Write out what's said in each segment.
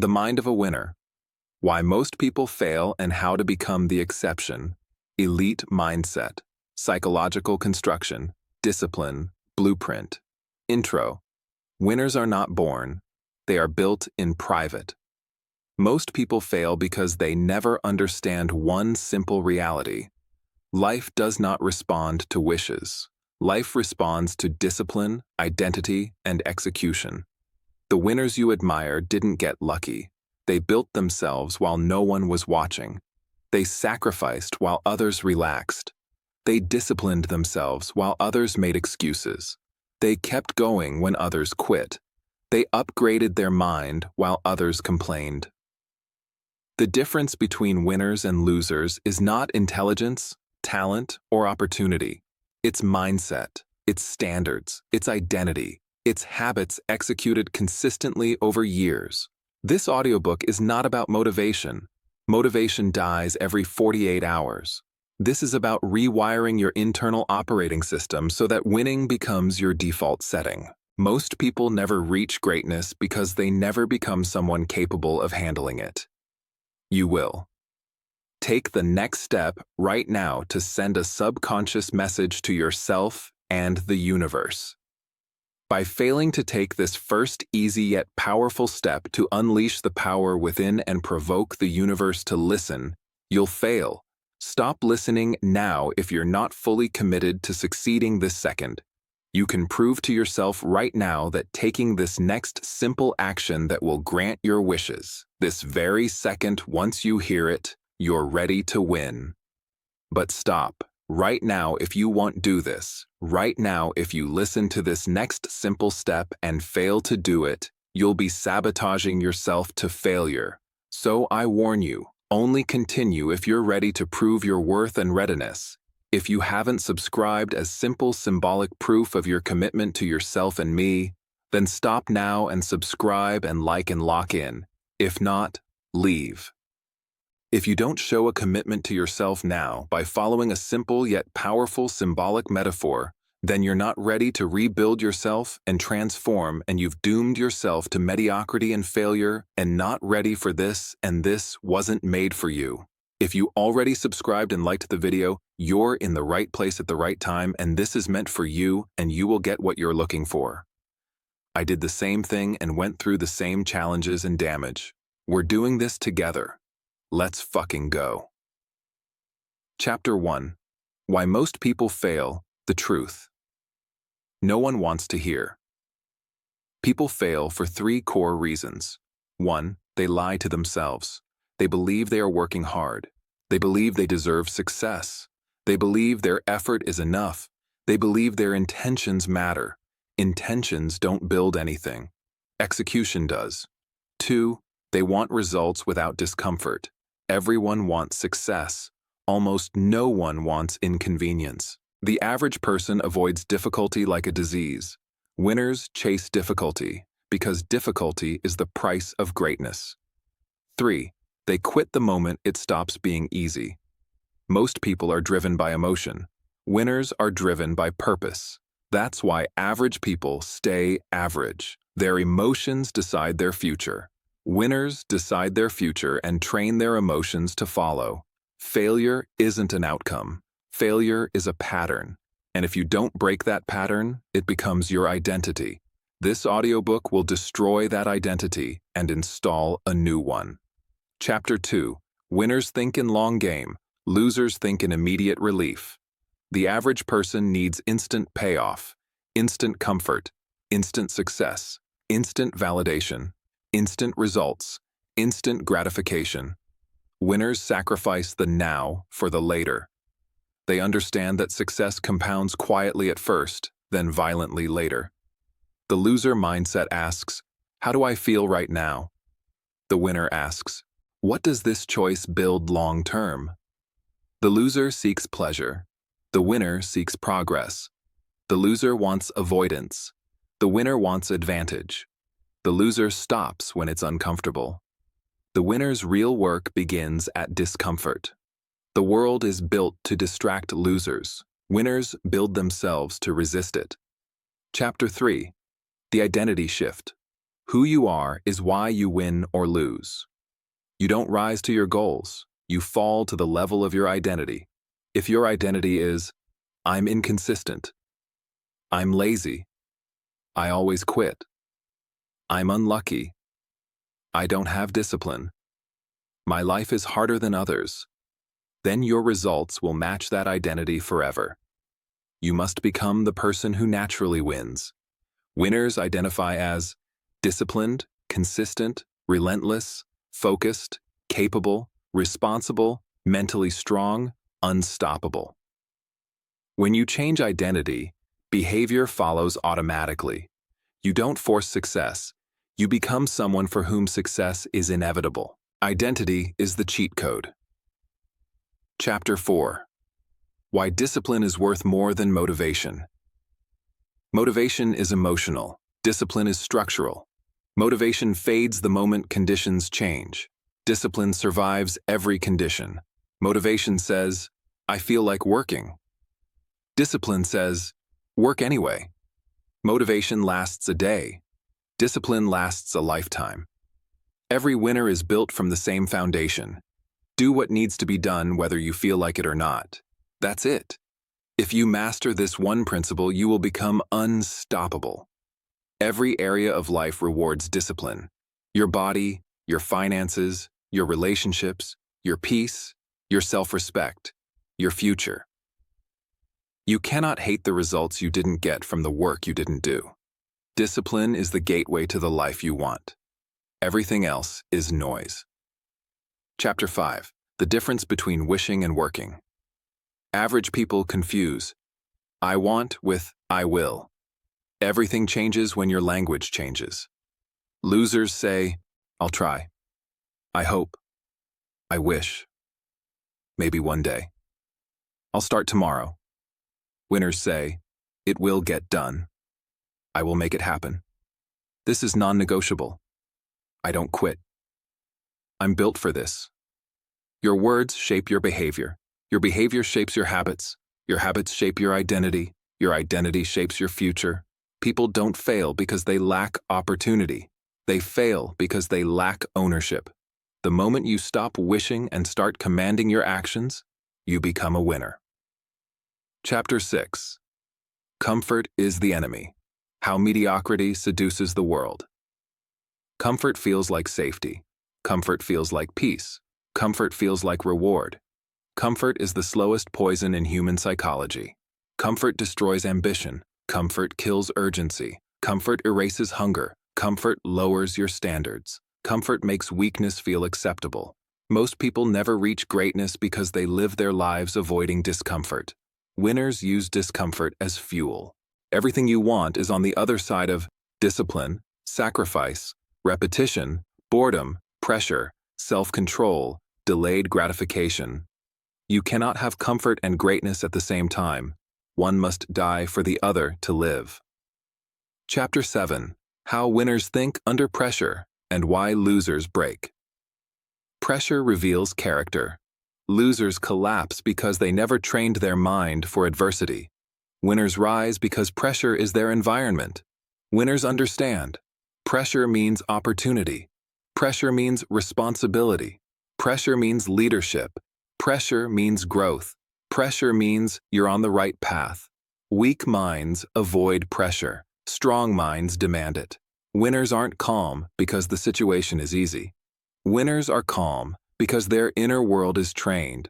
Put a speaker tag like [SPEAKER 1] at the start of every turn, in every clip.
[SPEAKER 1] The Mind of a Winner. Why Most People Fail and How to Become the Exception. Elite Mindset. Psychological Construction. Discipline. Blueprint. Intro. Winners are not born. They are built in private. Most people fail because they never understand one simple reality. Life does not respond to wishes. Life responds to discipline, identity, and execution. The winners you admire didn't get lucky. They built themselves while no one was watching. They sacrificed while others relaxed. They disciplined themselves while others made excuses. They kept going when others quit. They upgraded their mind while others complained. The difference between winners and losers is not intelligence, talent, or opportunity. It's mindset, it's standards, it's identity, it's habits executed consistently over years. This audiobook is not about motivation. Motivation dies every 48 hours. This is about rewiring your internal operating system so that winning becomes your default setting. Most people never reach greatness because they never become someone capable of handling it. You will. Take the next step right now to send a subconscious message to yourself and the universe. By failing to take this first easy yet powerful step to unleash the power within and provoke the universe to listen, you'll fail. Stop listening now if you're not fully committed to succeeding this second. You can prove to yourself right now that taking this next simple action that will grant your wishes, this very second once you hear it, you're ready to win. But stop. Right now if you won't do this. Right now if you listen to this next simple step and fail to do it, you'll be sabotaging yourself to failure. So I warn you, only continue if you're ready to prove your worth and readiness. If you haven't subscribed as simple symbolic proof of your commitment to yourself and me, then stop now and subscribe and like and lock in. If not, leave. If you don't show a commitment to yourself now by following a simple yet powerful symbolic metaphor, then you're not ready to rebuild yourself and transform, and you've doomed yourself to mediocrity and failure and not ready for this, and this wasn't made for you. If you already subscribed and liked the video, you're in the right place at the right time, and this is meant for you, and you will get what you're looking for. I did the same thing and went through the same challenges and damage. We're doing this together. Let's fucking go. Chapter 1. Why Most People Fail, the Truth. No one wants to hear. People fail for 3 core reasons. 1. They lie to themselves. They believe they are working hard. They believe they deserve success. They believe their effort is enough. They believe their intentions matter. Intentions don't build anything. Execution does. 2. They want results without discomfort. Everyone wants success. Almost no one wants inconvenience. The average person avoids difficulty like a disease. Winners chase difficulty because difficulty is the price of greatness. 3. They quit the moment it stops being easy. Most people are driven by emotion. Winners are driven by purpose. That's why average people stay average. Their emotions decide their future. Winners decide their future and train their emotions to follow. Failure isn't an outcome. Failure is a pattern. And if you don't break that pattern, it becomes your identity. This audiobook will destroy that identity and install a new one. Chapter 2. Winners think in long game. Losers think in immediate relief. The average person needs instant payoff, instant comfort, instant success, instant validation, instant results, instant gratification. Winners sacrifice the now for the later. They understand that success compounds quietly at first, then violently later. The loser mindset asks, "How do I feel right now?" The winner asks, "What does this choice build long term?" The loser seeks pleasure. The winner seeks progress. The loser wants avoidance. The winner wants advantage. The loser stops when it's uncomfortable. The winner's real work begins at discomfort. The world is built to distract losers. Winners build themselves to resist it. Chapter 3. The Identity Shift. Who you are is why you win or lose. You don't rise to your goals. You fall to the level of your identity. If your identity is, I'm inconsistent, I'm lazy, I always quit, I'm unlucky, I don't have discipline, my life is harder than others, then your results will match that identity forever. You must become the person who naturally wins. Winners identify as disciplined, consistent, relentless, focused, capable, responsible, mentally strong, unstoppable. When you change identity, behavior follows automatically. You don't force success. You become someone for whom success is inevitable. Identity is the cheat code. Chapter 4. Why discipline is worth more than motivation. Motivation is emotional. Discipline is structural. Motivation fades the moment conditions change. Discipline survives every condition. Motivation says, I feel like working. Discipline says, work anyway. Motivation lasts a day. Discipline lasts a lifetime. Every winner is built from the same foundation. Do what needs to be done whether you feel like it or not. That's it. If you master this one principle, you will become unstoppable. Every area of life rewards discipline. Your body, your finances, your relationships, your peace, your self-respect, your future. You cannot hate the results you didn't get from the work you didn't do. Discipline is the gateway to the life you want. Everything else is noise. Chapter 5. The difference between wishing and working. Average people confuse I want with I will. Everything changes when your language changes. Losers say, I'll try. I hope. I wish. Maybe one day. I'll start tomorrow. Winners say, it will get done. I will make it happen. This is non-negotiable. I don't quit. I'm built for this. Your words shape your behavior. Your behavior shapes your habits shape your identity shapes your future. People don't fail because they lack opportunity. They fail because they lack ownership. The moment you stop wishing and start commanding your actions, you become a winner. Chapter 6. Comfort is the enemy. How mediocrity seduces the world. Comfort feels like safety. Comfort feels like peace. Comfort feels like reward. Comfort is the slowest poison in human psychology. Comfort destroys ambition. Comfort kills urgency. Comfort erases hunger. Comfort lowers your standards. Comfort makes weakness feel acceptable. Most people never reach greatness because they live their lives avoiding discomfort. Winners use discomfort as fuel. Everything you want is on the other side of discipline, sacrifice, repetition, boredom, pressure, self-control, delayed gratification. You cannot have comfort and greatness at the same time. One must die for the other to live. Chapter 7. How winners think under pressure and why losers break. Pressure reveals character. Losers collapse because they never trained their mind for adversity. Winners rise because pressure is their environment. Winners understand. Pressure means opportunity. Pressure means responsibility. Pressure means leadership. Pressure means growth. Pressure means you're on the right path. Weak minds avoid pressure. Strong minds demand it. Winners aren't calm because the situation is easy. Winners are calm because their inner world is trained.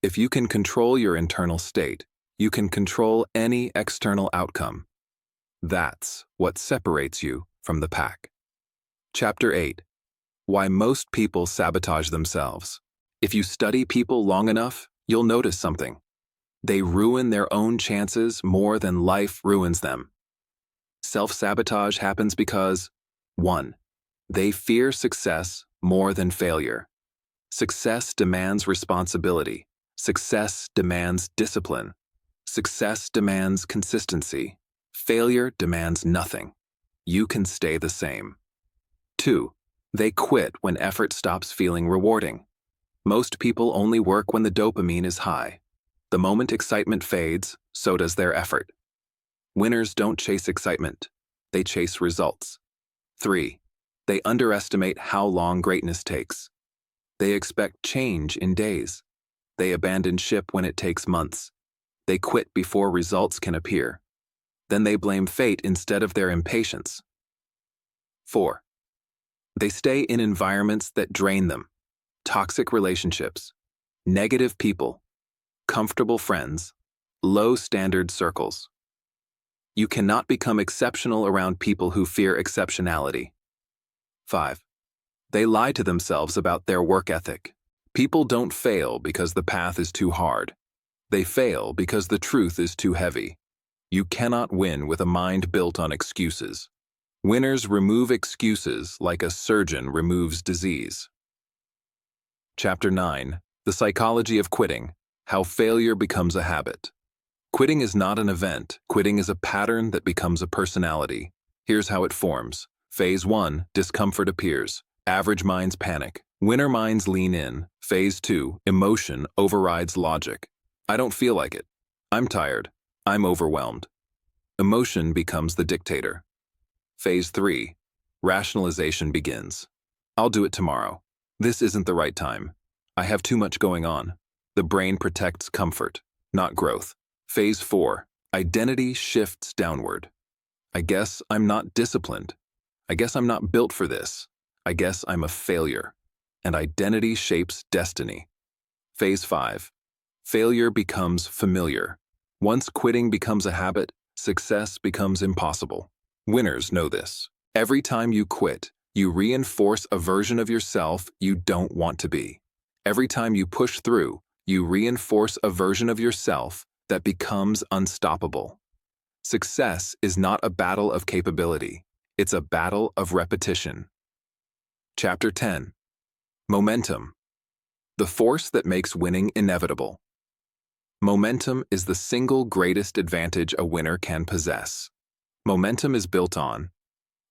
[SPEAKER 1] If you can control your internal state, you can control any external outcome. That's what separates you from the pack. Chapter 8. Why most people sabotage themselves. If you study people long enough, you'll notice something. They ruin their own chances more than life ruins them. Self-sabotage happens because 1. They fear success more than failure. Success demands responsibility. Success demands discipline. Success demands consistency. Failure demands nothing. You can stay the same. 2. They quit when effort stops feeling rewarding. Most people only work when the dopamine is high. The moment excitement fades, so does their effort. Winners don't chase excitement. They chase results. 3. They underestimate how long greatness takes. They expect change in days. They abandon ship when it takes months. They quit before results can appear. Then they blame fate instead of their impatience. 4. They stay in environments that drain them. Toxic relationships, negative people, comfortable friends, low-standard circles. You cannot become exceptional around people who fear exceptionality. 5. They lie to themselves about their work ethic. People don't fail because the path is too hard. They fail because the truth is too heavy. You cannot win with a mind built on excuses. Winners remove excuses like a surgeon removes disease. Chapter 9. The Psychology of Quitting. How Failure Becomes a Habit. Quitting is not an event. Quitting is a pattern that becomes a personality. Here's how it forms. Phase 1. Discomfort appears. Average minds panic. Winner minds lean in. Phase 2. Emotion overrides logic. I don't feel like it. I'm tired. I'm overwhelmed. Emotion becomes the dictator. Phase 3. Rationalization begins. I'll do it tomorrow. This isn't the right time. I have too much going on. The brain protects comfort, not growth. Phase 4. Identity shifts downward. I guess I'm not disciplined. I guess I'm not built for this. I guess I'm a failure. And identity shapes destiny. Phase 5. Failure becomes familiar. Once quitting becomes a habit, success becomes impossible. Winners know this. Every time you quit, you reinforce a version of yourself you don't want to be. Every time you push through, you reinforce a version of yourself that becomes unstoppable. Success is not a battle of capability. It's a battle of repetition. Chapter 10. Momentum. The force that makes winning inevitable. Momentum is the single greatest advantage a winner can possess. Momentum is built on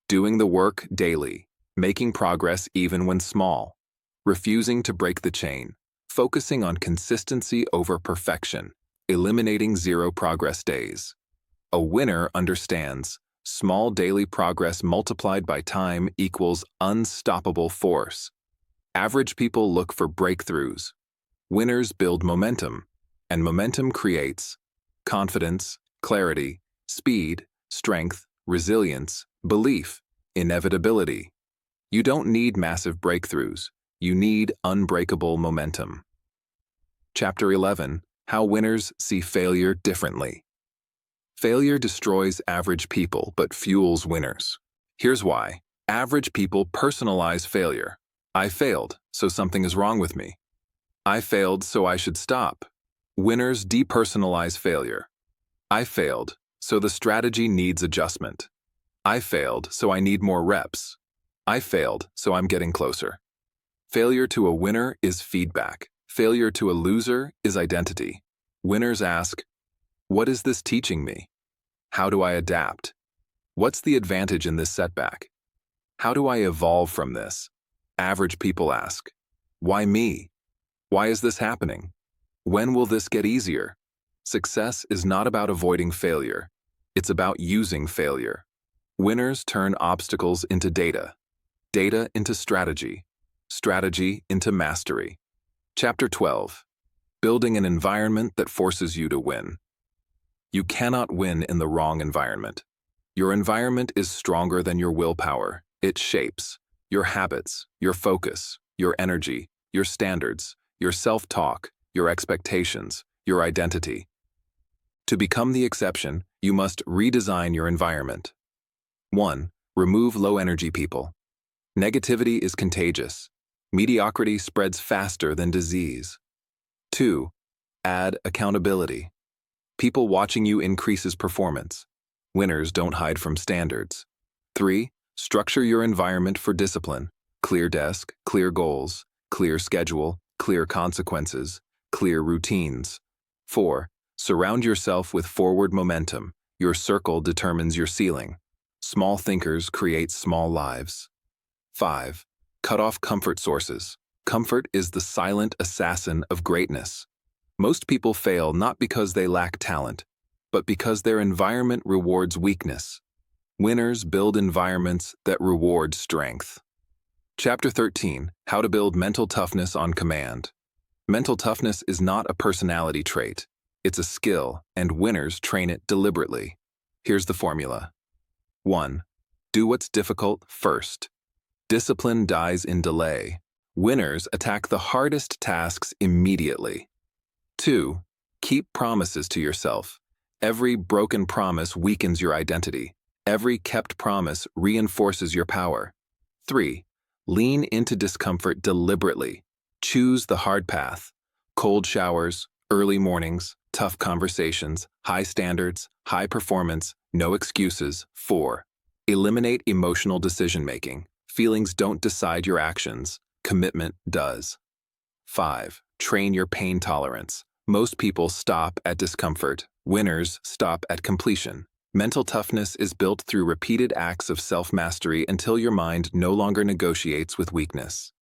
[SPEAKER 1] doing the work daily, making progress even when small, refusing to break the chain, focusing on consistency over perfection, eliminating zero progress days. A winner understands small daily progress multiplied by time equals unstoppable force. Average people look for breakthroughs. Winners build momentum, and momentum creates confidence, clarity, speed, strength, resilience, belief, inevitability. You don't need massive breakthroughs. You need unbreakable momentum. Chapter 11. How winners see failure differently. Failure destroys average people but fuels winners. Here's why. Average people personalize failure. I failed, so something is wrong with me. I failed, so I should stop. Winners depersonalize failure. I failed, so the strategy needs adjustment. I failed, so I need more reps. I failed, so I'm getting closer. Failure to a winner is feedback. Failure to a loser is identity. Winners ask, what is this teaching me? How do I adapt? What's the advantage in this setback? How do I evolve from this? Average people ask, why me? Why is this happening? When will this get easier? Success is not about avoiding failure. It's about using failure. Winners turn obstacles into data, data into strategy, strategy into mastery. Chapter 12. Building an environment that forces you to win. You cannot win in the wrong environment. Your environment is stronger than your willpower. It shapes your habits, your focus, your energy, your standards, your self-talk, your expectations, your identity. To become the exception, you must redesign your environment. 1. Remove low-energy people. Negativity is contagious. Mediocrity spreads faster than disease. 2. Add accountability. People watching you increases performance. Winners don't hide from standards. 3. Structure your environment for discipline. Clear desk, clear goals, clear schedule, clear consequences, clear routines. 4. Surround yourself with forward momentum. Your circle determines your ceiling. Small thinkers create small lives. 5. Cut off comfort sources. Comfort is the silent assassin of greatness. Most people fail not because they lack talent, but because their environment rewards weakness. Winners build environments that reward strength. Chapter 13, How to Build Mental Toughness on Command. Mental toughness is not a personality trait. It's a skill, and winners train it deliberately. Here's the formula. 1. Do what's difficult first. Discipline dies in delay. Winners attack the hardest tasks immediately. 2. Keep promises to yourself. Every broken promise weakens your identity. Every kept promise reinforces your power. 3. Lean into discomfort deliberately. Choose the hard path. Cold showers, early mornings, tough conversations, high standards, high performance, no excuses. 4. Eliminate emotional decision-making. Feelings don't decide your actions. Commitment does. 5. Train your pain tolerance. Most people stop at discomfort. Winners stop at completion. Mental toughness is built through repeated acts of self-mastery until your mind no longer negotiates with weakness.